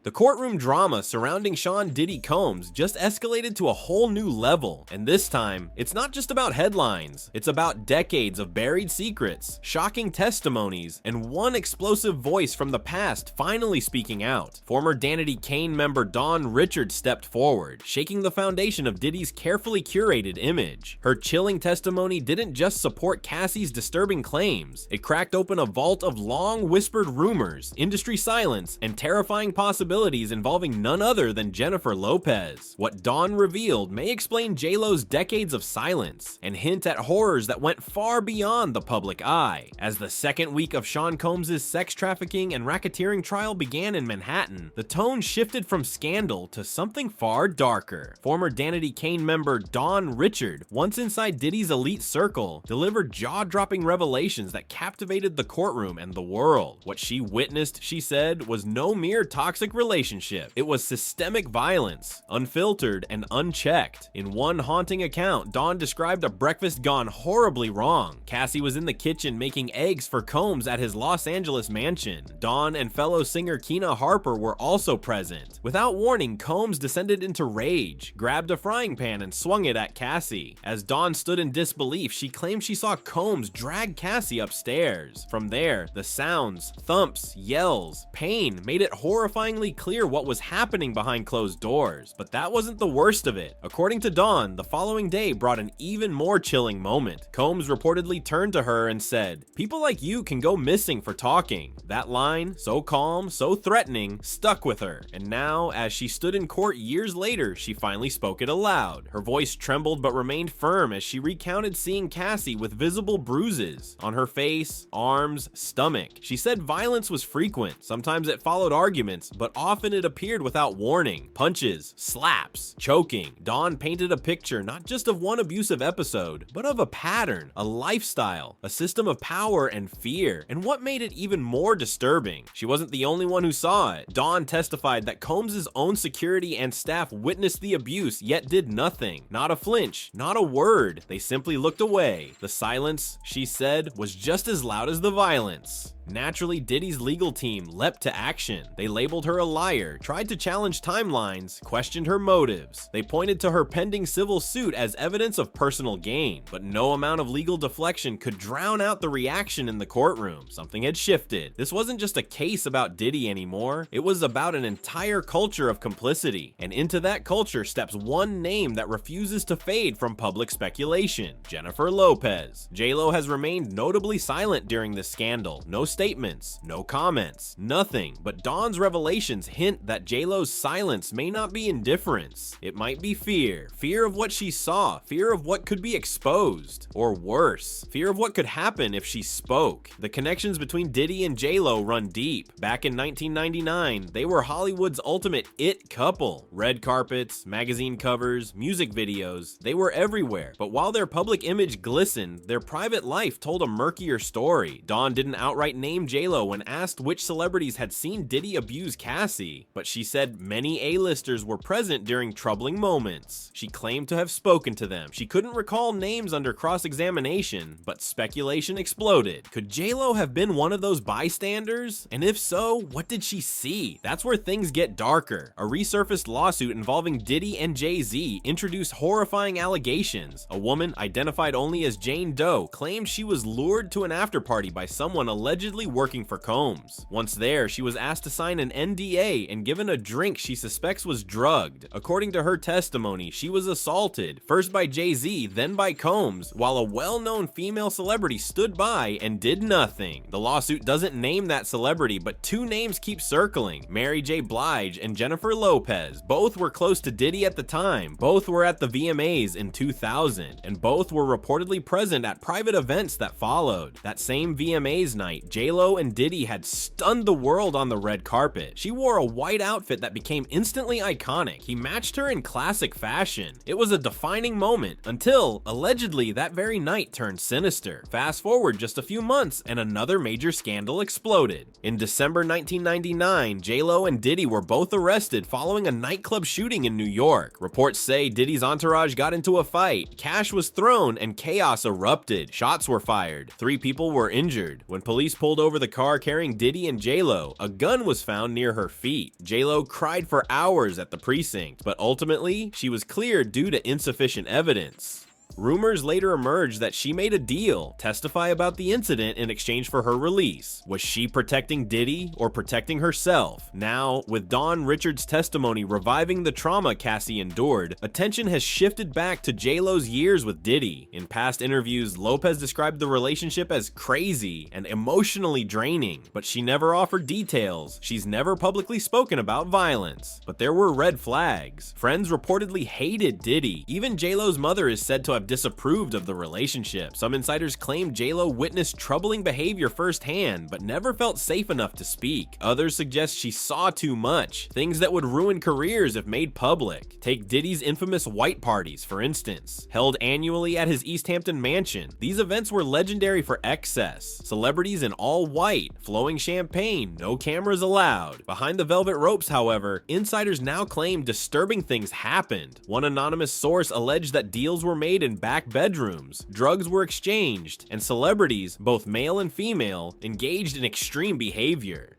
The courtroom drama surrounding Sean Diddy Combs just escalated to a whole new level, and this time, it's not just about headlines, it's about decades of buried secrets, shocking testimonies, and one explosive voice from the past finally speaking out. Former Danity Kane member Dawn Richards stepped forward, shaking the foundation of Diddy's carefully curated image. Her chilling testimony didn't just support Cassie's disturbing claims, it cracked open a vault of long whispered rumors, industry silence, and terrifying possibilities involving none other than Jennifer Lopez. What Dawn revealed may explain J-Lo's decades of silence, and hint at horrors that went far beyond the public eye. As the second week of Sean Combs' sex trafficking and racketeering trial began in Manhattan, the tone shifted from scandal to something far darker. Former Danity Kane member Dawn Richard, once inside Diddy's elite circle, delivered jaw-dropping revelations that captivated the courtroom and the world. What she witnessed, she said, was no mere toxic relationship. It was systemic violence, unfiltered and unchecked. In one haunting account, Dawn described a breakfast gone horribly wrong. Cassie was in the kitchen making eggs for Combs at his Los Angeles mansion. Dawn and fellow singer Kina Harper were also present. Without warning, Combs descended into rage, grabbed a frying pan and swung it at Cassie. As Dawn stood in disbelief, she claimed she saw Combs drag Cassie upstairs. From there, the sounds, thumps, yells, pain made it horrifyingly clear what was happening behind closed doors. But that wasn't the worst of it. According to Dawn, the following day brought an even more chilling moment. Combs reportedly turned to her and said, "People like you can go missing for talking." That line, so calm, so threatening, stuck with her. And now, as she stood in court years later, she finally spoke it aloud. Her voice trembled but remained firm as she recounted seeing Cassie with visible bruises on her face, arms, stomach. She said violence was frequent. Sometimes it followed arguments, but often it appeared without warning. Punches, slaps, choking. Dawn painted a picture not just of one abusive episode, but of a pattern, a lifestyle, a system of power and fear. And what made it even more disturbing, she wasn't the only one who saw it. Dawn testified that Combs' own security and staff witnessed the abuse yet did nothing. Not a flinch, not a word. They simply looked away. The silence, she said, was just as loud as the violence. Naturally, Diddy's legal team leapt to action. They labeled her a liar, tried to challenge timelines, questioned her motives. They pointed to her pending civil suit as evidence of personal gain, but no amount of legal deflection could drown out the reaction in the courtroom. Something had shifted. This wasn't just a case about Diddy anymore. It was about an entire culture of complicity, and into that culture steps one name that refuses to fade from public speculation: Jennifer Lopez. J-Lo has remained notably silent during this scandal. No statements, no comments, nothing. But Dawn's revelations hint that J-Lo's silence may not be indifference. It might be fear. Fear of what she saw. Fear of what could be exposed. Or worse, fear of what could happen if she spoke. The connections between Diddy and J-Lo run deep. Back in 1999, they were Hollywood's ultimate it couple. Red carpets, magazine covers, music videos, they were everywhere. But while their public image glistened, their private life told a murkier story. Dawn didn't outright name J-Lo when asked which celebrities had seen Diddy abuse Cassie, but she said many A-listers were present during troubling moments. She claimed to have spoken to them. She couldn't recall names under cross-examination, but speculation exploded. Could J-Lo have been one of those bystanders? And if so, what did she see? That's where things get darker. A resurfaced lawsuit involving Diddy and Jay-Z introduced horrifying allegations. A woman, identified only as Jane Doe, claimed she was lured to an after-party by someone allegedly working for Combs. Once there, she was asked to sign an NDA and given a drink she suspects was drugged. According to her testimony, she was assaulted, first by Jay-Z, then by Combs, while a well-known female celebrity stood by and did nothing. The lawsuit doesn't name that celebrity, but two names keep circling: Mary J. Blige and Jennifer Lopez. Both were close to Diddy at the time. Both were at the VMAs in 2000, and both were reportedly present at private events that followed. That same VMAs night, J-Lo and Diddy had stunned the world on the red carpet. She wore a white outfit that became instantly iconic. He matched her in classic fashion. It was a defining moment until, allegedly, that very night turned sinister. Fast forward just a few months and another major scandal exploded. In December 1999, J-Lo and Diddy were both arrested following a nightclub shooting in New York. Reports say Diddy's entourage got into a fight, cash was thrown, and chaos erupted. Shots were fired. 3 people were injured. When police pulled pulled over the car carrying Diddy and J-Lo, a gun was found near her feet. J-Lo cried for hours at the precinct, but ultimately, she was cleared due to insufficient evidence. Rumors later emerged that she made a deal, testify about the incident in exchange for her release. Was she protecting Diddy or protecting herself? Now, with Dawn Richards' testimony reviving the trauma Cassie endured, attention has shifted back to J-Lo's years with Diddy. In past interviews, Lopez described the relationship as crazy and emotionally draining, but she never offered details. She's never publicly spoken about violence. But there were red flags. Friends reportedly hated Diddy. Even J-Lo's mother is said to have disapproved of the relationship. Some insiders claim J-Lo witnessed troubling behavior firsthand, but never felt safe enough to speak. Others suggest she saw too much, things that would ruin careers if made public. Take Diddy's infamous white parties, for instance. Held annually at his East Hampton mansion, these events were legendary for excess. Celebrities in all white, flowing champagne, no cameras allowed. Behind the velvet ropes, however, insiders now claim disturbing things happened. One anonymous source alleged that deals were made in back bedrooms, drugs were exchanged, and celebrities, both male and female, engaged in extreme behavior.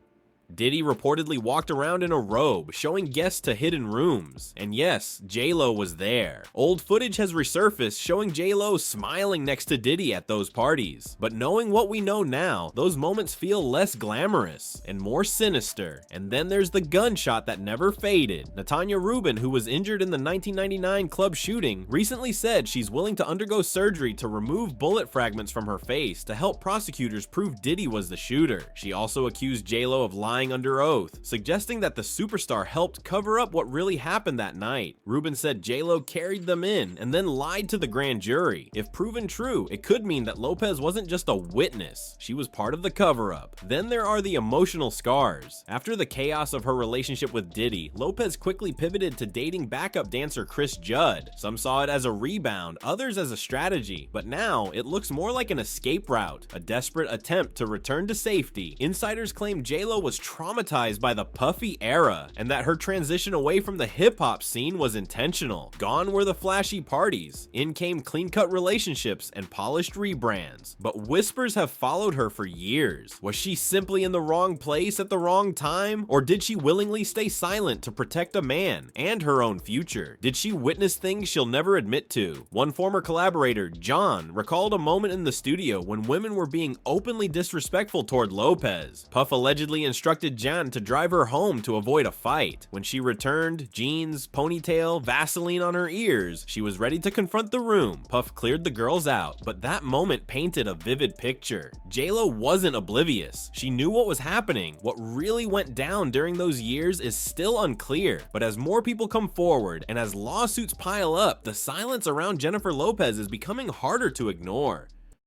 Diddy reportedly walked around in a robe, showing guests to hidden rooms. And yes, J-Lo was there. Old footage has resurfaced showing J-Lo smiling next to Diddy at those parties. But knowing what we know now, those moments feel less glamorous and more sinister. And then there's the gunshot that never faded. Natanya Rubin, who was injured in the 1999 club shooting, recently said she's willing to undergo surgery to remove bullet fragments from her face to help prosecutors prove Diddy was the shooter. She also accused J-Lo of lying under oath, suggesting that the superstar helped cover up what really happened that night. Rubin said J-Lo carried them in and then lied to the grand jury. If proven true, it could mean that Lopez wasn't just a witness, she was part of the cover-up. Then there are the emotional scars. After the chaos of her relationship with Diddy, Lopez quickly pivoted to dating backup dancer Chris Judd. Some saw it as a rebound, others as a strategy, but now it looks more like an escape route, a desperate attempt to return to safety. Insiders claim J-Lo was traumatized by the Puffy era, and that her transition away from the hip-hop scene was intentional. Gone were the flashy parties, in came clean-cut relationships and polished rebrands. But whispers have followed her for years. Was she simply in the wrong place at the wrong time? Or did she willingly stay silent to protect a man and her own future? Did she witness things she'll never admit to? One former collaborator, John, recalled a moment in the studio when women were being openly disrespectful toward Lopez. Puff allegedly instructed Jan to drive her home to avoid a fight. When she returned, jeans, ponytail, Vaseline on her ears, she was ready to confront the room. Puff cleared the girls out, but that moment painted a vivid picture. J-Lo wasn't oblivious. She knew what was happening. What really went down during those years is still unclear, but as more people come forward and as lawsuits pile up, the silence around Jennifer Lopez is becoming harder to ignore.